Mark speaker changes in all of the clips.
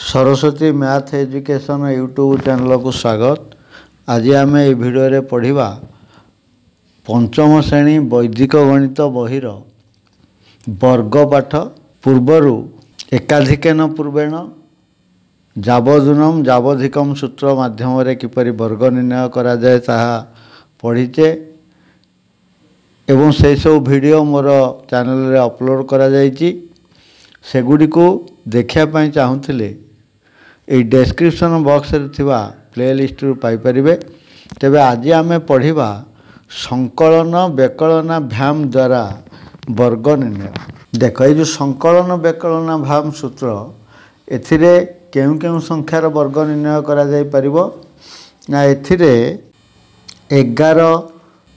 Speaker 1: Saraswati math education YouTube channel को स्वागत। आज आम ये भिडियो पढ़ा पंचम श्रेणी वैदिक गणित बहिर वर्ग पाठ पूर्वर एकाधिकेन पूर्वेण जावदूनम जावधिकम सूत्र माध्यम किपरि वर्ग निर्णय करा जाए ताहा पढ़ीचे एवं से सब वीडियो मोर चैनल रे अपलोड करा जायछि। सेगुडी को देखिया पई चाहुथिले ए डिस्क्रिप्शन बॉक्स रे थिबा प्लेलिस्ट रु पाई परिबे। तेबे आज आमे पढ़िबा संकलन व्यकलन भ्याम द्वारा वर्ग निर्णय। देखो ये जो संकलन व्यकलन भ्याम सूत्र एथिरे केउ केउ संख्यार वर्ग निर्णय करा जाय परिबो ना एथिरे 11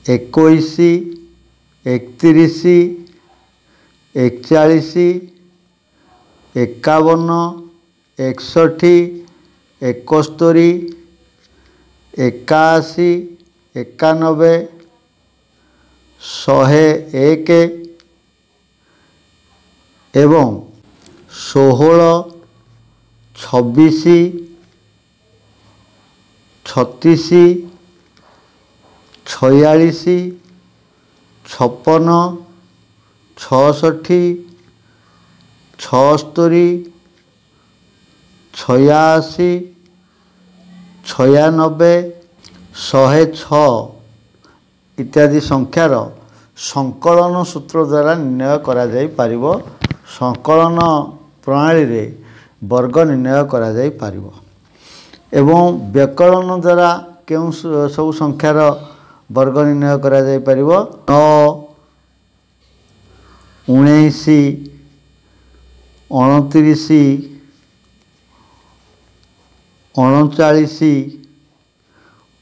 Speaker 1: 21 31 41 51 61 71 81 91 101 एवं 16 26 36 46 56 66 76 86 96 106 इत्यादि संख्यार संकलन सूत्र द्वारा निर्णय करा जाय पारिबो। संकलन प्रणाली रे वर्ग निर्णय करा जाय पारिबो एवं व्यकलन द्वारा केउ सब संख्यार वर्ग निर्णय करा जाय पारिबो। 9 19 29 39 49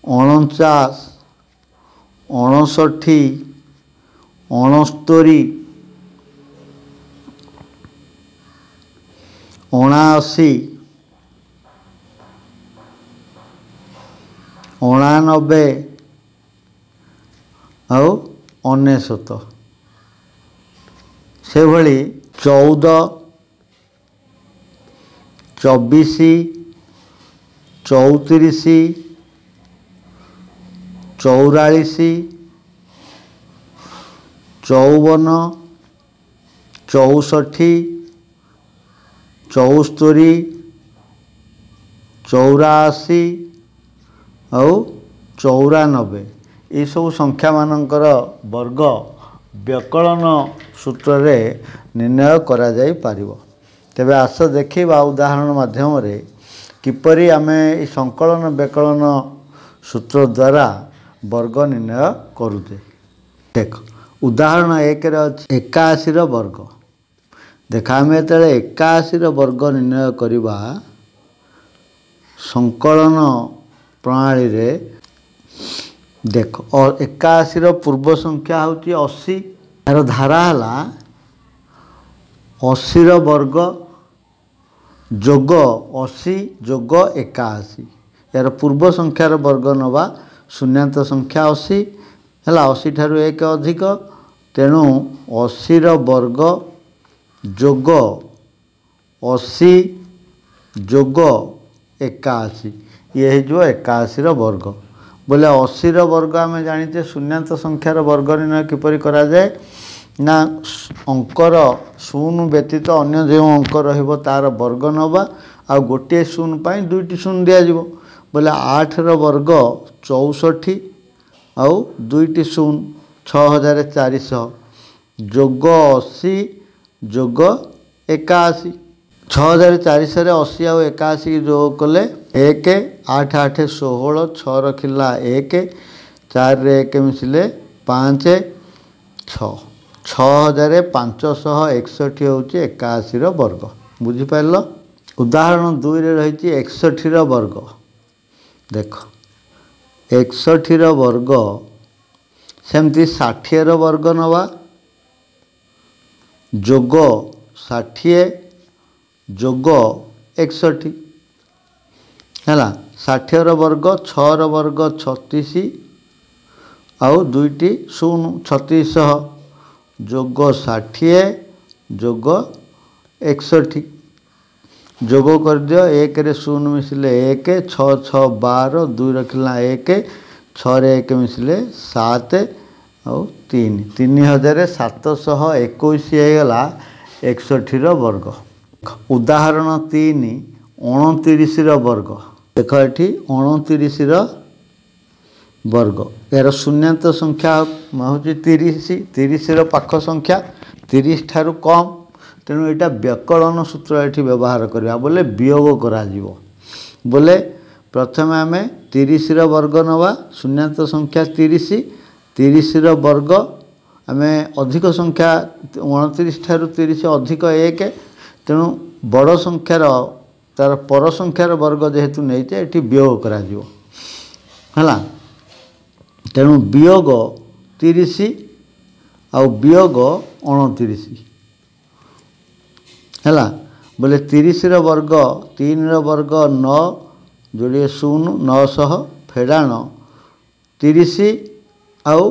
Speaker 1: 59 69 79 99 ଆଉ 99 से भली 14 24 34 44 54 64 74 84 ଆଉ 94 ये सब संख्या मानकर वर्ग व्यकलन सूत्र रे निर्णय करा जाय पारिबो। तेबे आस देखिबा उदाहरण माध्यम रे किपरि आमे संकलन व्यकलन सूत्र द्वारा वर्ग निर्णय करूचे। देख उदाहरण 1 रे 81 रो वर्ग। देखा आमे तळे 81 रो वर्ग निर्णय करिबा संकलन प्रणाली रे देख और 81 रो पूर्व संख्या होची 80। यार धारा हला 80 रो वर्ग जोग 80 जोग 81। यार पूर्व संख्यार वर्ग नवा शून्यान्त संख्या 80 है 80 ठारू 1 अधिक तेणु 80 रो वर्ग जोग 80 जोग 81 ये जो 81 रो वर्ग बोले 80 रो वर्ग आम जानीते शून्यान्त संख्यार वर्ग निर्णय किपरि करा जाए ना अंकर शून्य व्यतीत अन्य जो अंक रहिबो तार वर्ग नवा आ गोटे शून्य पाई दुईटी शून्य दिया जिवो बोले 8 रो वर्ग 64 आउ दुईटी शून्य 6400 जोग 80 जोग 81 6400 रे 80 आउ 81 जोग कले 1 8 8 16 6 रखिला 1 4 रे 1 मिसिले 5 6 6561 होची 81 रो वर्ग। बुझी पाइलो। उदाहरण 2 रे रहिची 61 रो वर्ग। देखो 61 रो वर्ग सेमती 60 रो वर्ग नवा जोग 60 जोग 61 हैला 60 रो वर्ग 6 रो वर्ग 36 आउ दुईटी शून्य 3600 जोग 60 जोग 61 जोग कर दियो 1 रे 0 मिसिले 1 6 6 12 2 रखिला 1 6 रे 1 मिसिले 7 और 3 3721 हेगला 61 रो वर्ग। उदाहरण 3 29 रो वर्ग। देख ये 29 रो वर्ग यार शून्यान्त संख्या हूँ 30 30 रो पाख संख्या 30 ठारू कम तेणु यहाँ व्याकरण सूत्र ये व्यवहार करवा बोले वियोग करा बोले प्रथम आम 30 रो वर्ग नवा शून्यान्त संख्या 30 30 रो वर्ग आम अधिक संख्या 29 ठारू 30 अधिक 1 तेणु बड़ संख्यार तार पर संख्यार वर्ग जेहेतु नहीं ये वियोग करा है तेणु वियोग 30 आउ वियोग 29 है बोले 30 रो वर्ग 3 रो वर्ग 9 जोड़े 0 900 फेड़ाण 30 आउ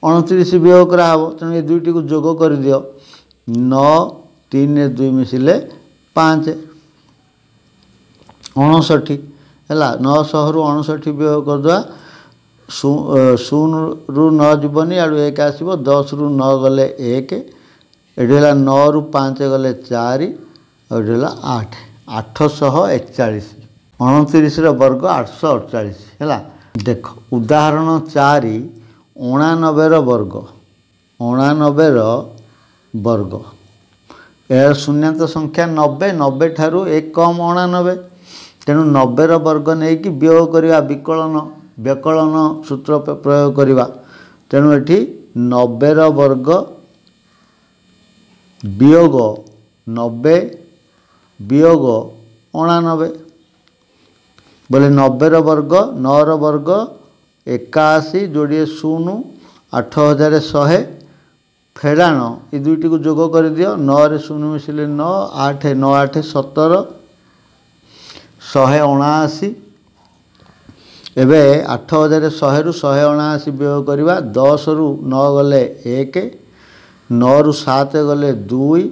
Speaker 1: 29 वियोग करा तेणु ये दुईटी को जोग कर दियो 9 3 रे 2 मिसिले 5 59 है 900 रु 59 वियोग करदे 0 रु 9 जीवनी आड़ू 1 आसो 10 रु 9 गले 1 ये 9 रु 5 गले 4 और 8 841 29 रो वर्ग 848 है। देख उदाहरण 4 89 रो वर्ग 89 रो वर्ग यार शून्यान्त संख्या 90 90 ठारू 1 कम 89 तेणु 90 रो वर्ग नहीं कि वियोग करवा विकलन व्याकरण सूत्र प्रयोग करवा तेणु ये 90 रो वर्ग वियोग 90 वियोग 89 बोले 90 रो वर्ग 9 रो वर्ग 81 जोड़िए 0 8100 फेड़ाण ये दुईटी को जोग कर दियो 9 रे 0 मिसिले 9 8 9 8 17 179 एबे 8100 रु 179 वियोग करवा 10 रु 9 गले 1 9 रु 7 गले 2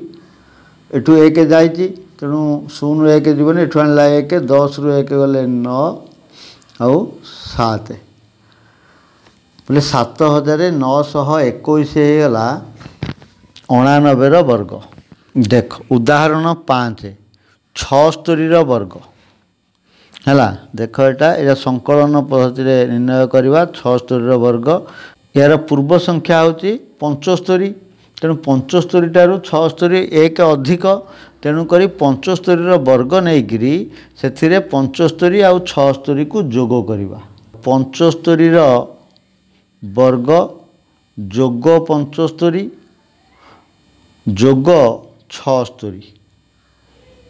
Speaker 1: एठू 1 जाइए तेणु 0 1 जीवन एठू आनला 1 10 रु 1 गले 9 आउ 7 बोले 7921 होगा 89 रो वर्ग। देख उदाहरण 5 76 रो वर्ग है देख यहाँ संकलन पद्धति निर्णय करवा 76 रो वर्ग यार पूर्व संख्या हूँ 75 तेणु 75 ठारू 76 1 अधिक तेणुक 75 रो वर्ग नहीं से 75 आउ 76 को जोग करवा 75 रो वर्ग जोग 75 जोग 76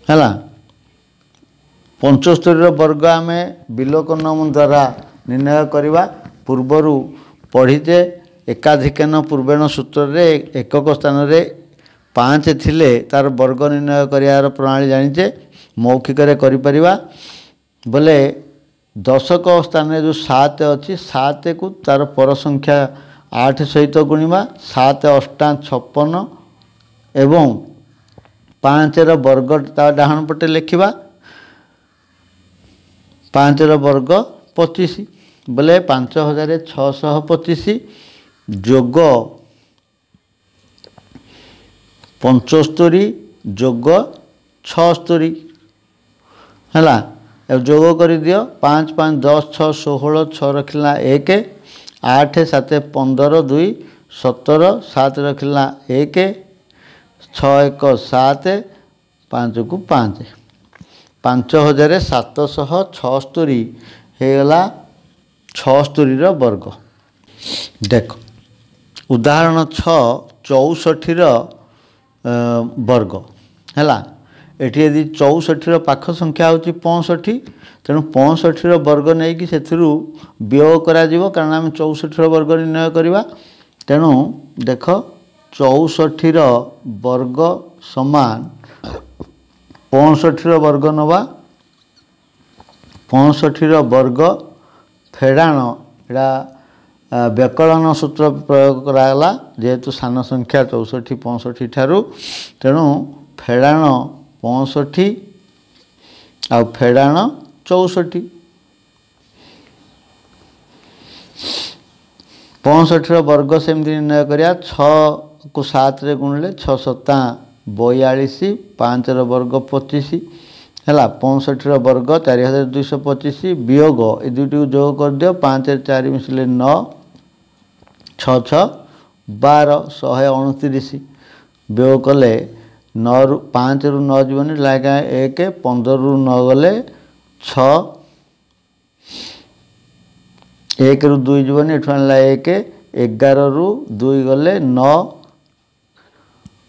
Speaker 1: है 75 रो वर्ग आम विलोकनम द्वारा निर्णय करवा पूर्वर पढ़ीचे एकाधिकन पूर्वेण सूत्र रे एकक स्थान रे 5 थिले तार वर्ग निर्णय करार प्रणाली जानीचे मौखिक करि परिबा बोले दशक स्थान जो 7 अच्छी 7 को तार पर संख्या 8 सहित गुणिबा 7 8 56 एवं 5 रो वर्ग ता डाहण पटे लिखिबा 5 रो वर्ग 25 बोले 5625 जोग 75 जोग 76 है जोग कर दियो 5 5 10 6 16 6 रखिला 1 8 7 15 2 17 7 रखिला 1 6 1 7 5 को 5 5776 होगा 76 रो वर्ग। देख उदाहरण 6 64 रो वर्ग है एटी यदि 64 रो पाख संख्या हूँ 65 तेणु 65 रो वर्ग नहीं कि से वियोग करा कारण आम 64 रो वर्ग निर्णय करवा तेणु देख 64 रो वर्ग समान 65 रो वर्ग नवा 65 रो वर्ग फेड़ाण एटा व्याकरण सूत्र प्रयोग कराला जेहेतु सान संख्या 64 65 ठारू तेणु फेड़ाण 65 ଆଉ ଫେଡ଼ାଣ 64। 65ର ବର୍ଗ ସେମିତି ନିର୍ଣ୍ଣୟ କରିବା। 6କୁ 7ରେ ଗୁଣିଲେ 6 7 42, 5ର ବର୍ଗ 25 ହେଲା। 65ର ବର୍ଗ 4225 ବିୟୋଗ ଏ ଦୁଇଟିକୁ ଯୋଗ କରିଦିଅ। 5ରେ 4 ମିଶିଲେ 9, 6 6 12, 129 ବିୟୋଗ କଲେ 9ରୁ 5ରୁ 9 ଯିବନି ଲାଗା 1, 15ରୁ 9 ଗଲେ 6, 1ରୁ 2 ଯିବନି ଏଠୁ ଆଣିଲା 1, 11ରୁ 2 ଗଲେ 9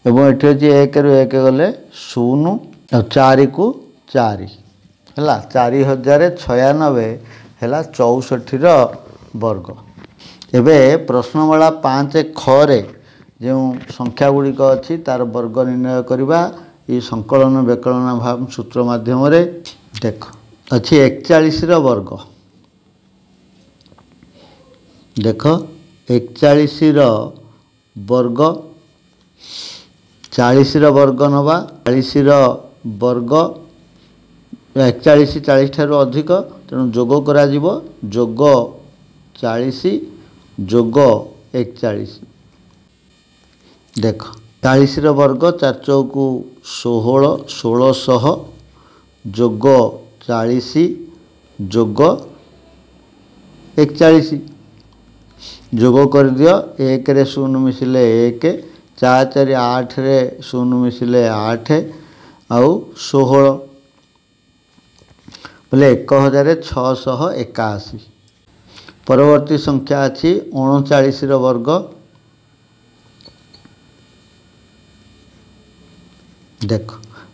Speaker 1: ଏବଂ ଏଠି ଅଛି 1ରୁ 1 ଗଲେ 0 ଆଉ 4କୁ 4 ହେଲା। 4096 ହେଲା 64ର ବର୍ଗ। ଏବେ ପ୍ରଶ୍ନମାଳା 5 ଯେଉଁ ସଂଖ୍ୟା ଗୁଡ଼ିକ ଅଛି ତାର ବର୍ଗ ନିର୍ଣ୍ଣୟ କରିବା এই ସଂକଳନ ବ୍ୟକଳନ ଭାବ ସୂତ୍ର ମାଧ୍ୟମରେ। ଦେଖ ଅଛି 41ର ବର୍ଗ। ଦେଖ 41ର ବର୍ଗ 40ର ବର୍ଗ ନେବା। 40ର ବର୍ଗ 41 40 ଠାରୁ ଅଧିକ ତେଣୁ ଯୋଗ କରାଯିବ। ଯୋଗ 40 ଯୋଗ 41। ଦେଖ 40ର ବର୍ଗ 4 ଚଉକୁ 16, 1600 ଯୋଗ 40 ଯୋଗ 41 ଯୋଗ କରିଦିଅ। 1ରେ 0 ମିଶିଲେ 1, 4 4 8ରେ 0 ମିଶିଲେ 8 ଆଉ 16 ବୋଲେ 1681। ପରବର୍ତ୍ତୀ ସଂଖ୍ୟା ଅଛି 39ର ବର୍ଗ। ଦେଖ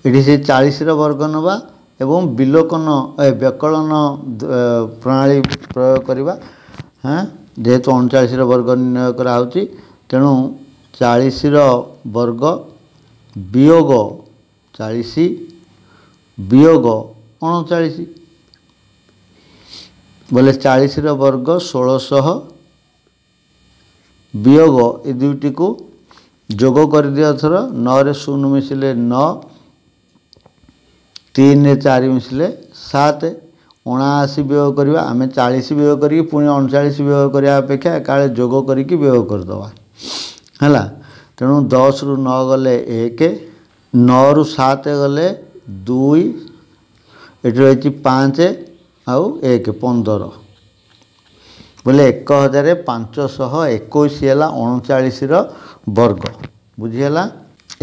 Speaker 1: ଏଠି ସେ 40ର ବର୍ଗ ନେବା ଏବଂ ବିଲୋକନ ବ୍ୟକଳନ ପ୍ରଣାଳୀ ପ୍ରୟୋଗ କରିବା। ଯେହେତୁ 39ର ବର୍ଗ ନିର୍ଣ୍ଣୟ କରାହେଉଛି ତେଣୁ 40ର ବର୍ଗ ବିୟୋଗ 40 ବିୟୋଗ 39 ବୋଲେ 40ର ବର୍ଗ 1600 ବିୟୋଗ ଏ ଦୁଇଟିକୁ ଯୋଗ କରିଦିଅ। ଥର 9ରେ 0 ମିଶିଲେ 9, 3ରେ 4 ମିଶିଲେ 7, 79 ବିୟୋଗ କରିବା। ଆମେ 40 ବିୟୋଗ କରିକି ପୁଣି 39 ବିୟୋଗ କରିବା ଅପେକ୍ଷା ଏକାବେଳେ ଯୋଗ କରିକି ବିୟୋଗ କରିଦେବା ହେଲା। ତେଣୁ 10ରୁ 9 ଗଲେ 1, 9ରୁ 7 ଗଲେ 2, ଏଠି ରହିଛି 5 ଆଉ 1 15 ବୋଲେ 1521 ହେଲା 39ର ବର୍ଗ। ବୁଝିହେଲା।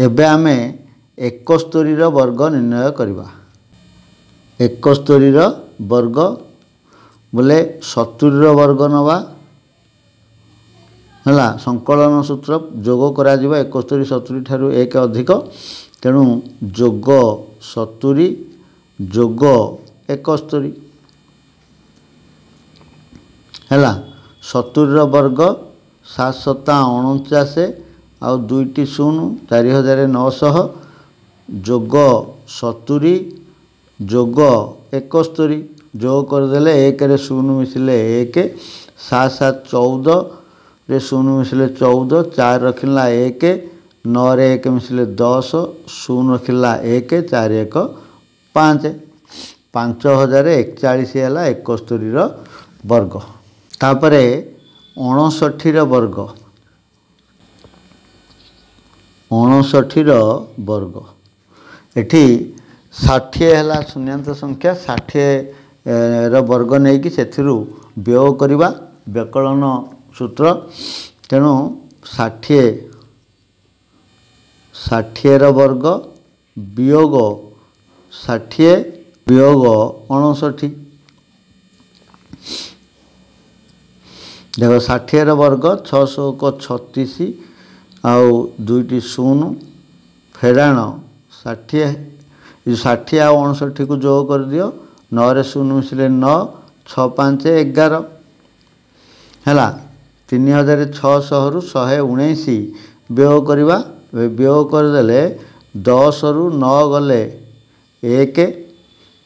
Speaker 1: ଏବେ ଆମେ 71ର ବର୍ଗ ନିର୍ଣ୍ଣୟ କରିବା। 71ର ବର୍ଗ ବୋଲେ 70ର ବର୍ଗ ନେବା ହେଲା। ସଂକଳନ ସୂତ୍ର ଯୋଗ କରାଯିବ। 71 70 ଠାରୁ 1 ଅଧିକ ତେଣୁ ଯୋଗ 70 ଯୋଗ 71 ହେଲା। 70ର ବର୍ଗ 7 7 49 ଆଉ 2ଟି 0 4900 ଯୋଗ 70 ଯୋଗ 71 ଯୋଗ କରିଦେଲେ 1ରେ 0 ମିଶିଲେ 1, 7 7 14ରେ 0 ମିଶିଲେ 14, 4 ରଖିଲା 1, 9ରେ 1 ମିଶିଲେ 10, 0 ରଖିଲା 1, 4 1 5, 5041 ହେଲା 71ର ବର୍ଗ। ତାପରେ 59ର ବର୍ଗ। 59ର ବର୍ଗ ଏଠି 60 ହେଲା ଶୂନ୍ୟାନ୍ତ ସଂଖ୍ୟା। 60ର ବର୍ଗ ନେଇକି ସେଥିରୁ ବିୟୋଗ କରିବା ବ୍ୟକଳନ ସୂତ୍ର। ତେଣୁ 60ର ବର୍ଗ ବିୟୋଗ 60 ବିୟୋଗ 59। ଦେଖ 60ର ବର୍ଗ 636 ଆଉ 2ଟି 0 ଫେଡ଼ାଣ 60 ଆଉ 59କୁ ଯୋଗ କରିଦିଅ। 9ରେ 0 ମିଶିଲେ 9, 6 5 11 ହେଲା। 3600ରୁ 119 ବିୟୋଗ କରିବା। ବିୟୋଗ କରିଦେଲେ 10ରୁ 9 ଗଲେ 1,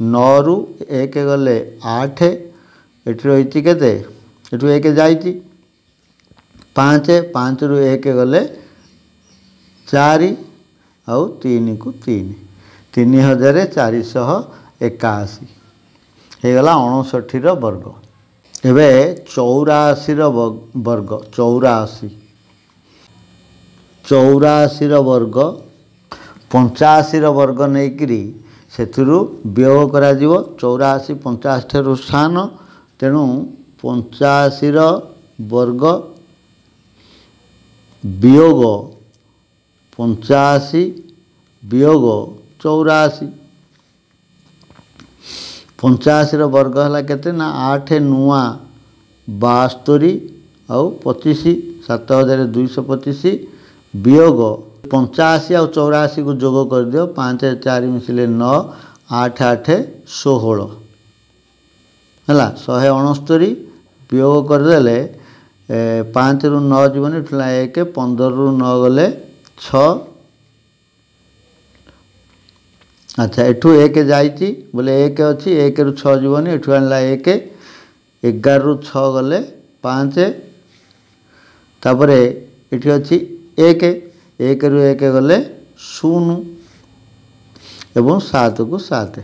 Speaker 1: 9ରୁ 1 ଗଲେ 8, ଏଠି ରହିଛି କେତେ? ଏଠୁ 1 ଯାଇଛି 5, 5ରୁ 1 ଗଲେ 4 ଆଉ 3କୁ 3, 3481 81 ହେଇଗଲା 59 ବର୍ଗ। ଏବେ 84 ବର୍ଗ 84 ବର୍ଗ 85 ବର୍ଗ ନେଇକିରି ସେଥିରୁ ବିୟୋଗ କରାଯିବ। 84 85 ଠାରୁ ସାନ, ତେଣୁ 85 ବର୍ଗ ବିୟୋଗ 85 ବିୟୋଗ 84। 85 ବର୍ଗ ହେଲା କେତେ ନା 8 ନୂଆ 72 ଆଉ 25 7225 ବିୟୋଗ 85 ଆଉ 84 କୁ ଯୋଗ କରିଦିଅ। 5 4 ମିଶିଲେ 9 8 8 16 ହେଲା 169 ବିୟୋଗ କରିଦେଲେ 5 ରୁ 9 ଯିବନି, ଉଠିଲା 1 15 ରୁ 9 ଗଲେ 6। ଆଚ୍ଛା ଏଠୁ 1 ଯାଇଛି ବୋଲେ 1 ଅଛି, 1 ରୁ 6 ଯିବନି, ଏଠୁ ଆଣିଲା 1 11 ରୁ 6 ଗଲେ 5। ତାପରେ ଏଠି ଅଛି 1 1 ରୁ 1 ଗଲେ 0 ଏବଂ 7 କୁ 7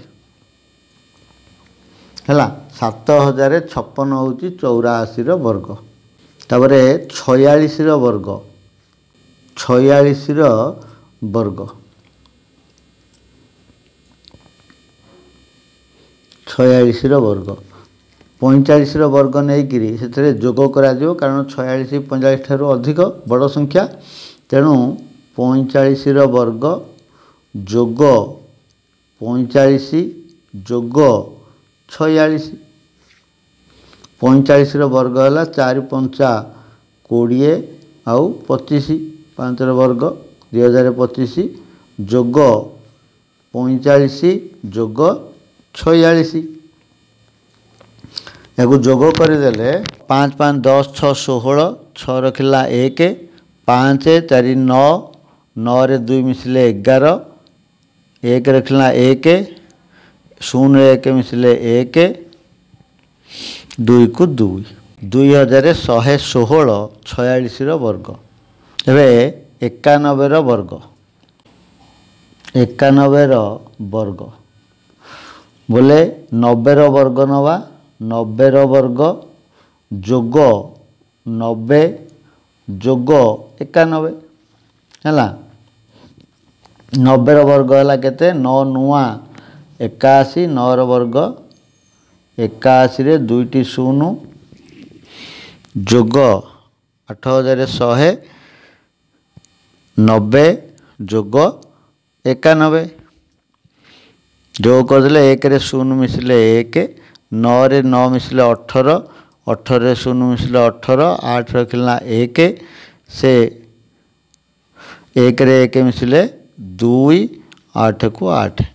Speaker 1: ହେଲା 7056 ହେଉଛି 84 ବର୍ଗ। ତାପରେ 46 ବର୍ଗ 46 ବର୍ଗ 46 ବର୍ଗ 45 ବର୍ଗ ନେଇକିରି ସେଥିରେ ଯୋଗ କରାଯିବ, କାରଣ 46 45 ଠାରୁ ଅଧିକ ବଡ଼ ସଂଖ୍ୟା, ତେଣୁ 45 ବର୍ଗ ଯୋଗ 45 ଯୋଗ 46। 45 ବର୍ଗ ହେଲା 4 5 20 ଆଉ 25 5 ବର୍ଗ 2025 ଯୋଗ 45 ଯୋଗ 46। याकू जोग करदेले 5 5 10 6 16 6 रखिला 1 5 4 9 9 रे 2 मिसले 11 1 रखिला 1 0 1 मिसले 1 2 को 2 2116 46 वर्ग। एबे 91 वर्ग 91 वर्ग बोले 90 वर्ग नवा 90 वर्ग जोग 90 जोग 91 है 90 वर्ग है केते 9 नुआ 81 9 वर्ग 81 रे 2टी 0 जोग 8100 90 जोग 91 जोग करदे 1 रे 0 मिसले 1 9 रे 9 मिसले 18 18 रे 0 मिसले 18 8 रखिला 1 से 1 रे 1 मिसले 2 8 को 8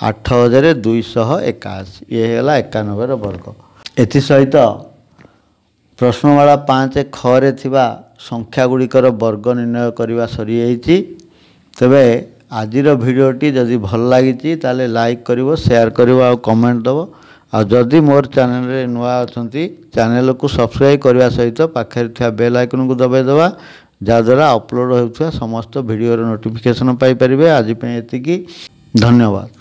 Speaker 1: 8281 ये है 91 वर्ग। एथि सहित प्रश्नमाला 5 ख रे थिबा संख्या गुड़िकर वर्ग निर्णय करवा सरी जाइछि। तबे आजिर भिडियोटी जदि भल लगी ताले लाइक करिवो शेयर करिवो आ कमेंट दबो। आ जदि मोर चैनल रे नुआ अछंती चैनल को सब्सक्राइब करने सहित पाखे थिया बेल आइकन को दबाई देवा जहाँद्वारा अपलोड होता समस्त भिडियो नोटिफिकेशन पाई परिबे। आज पे एतिकी धन्यवाद।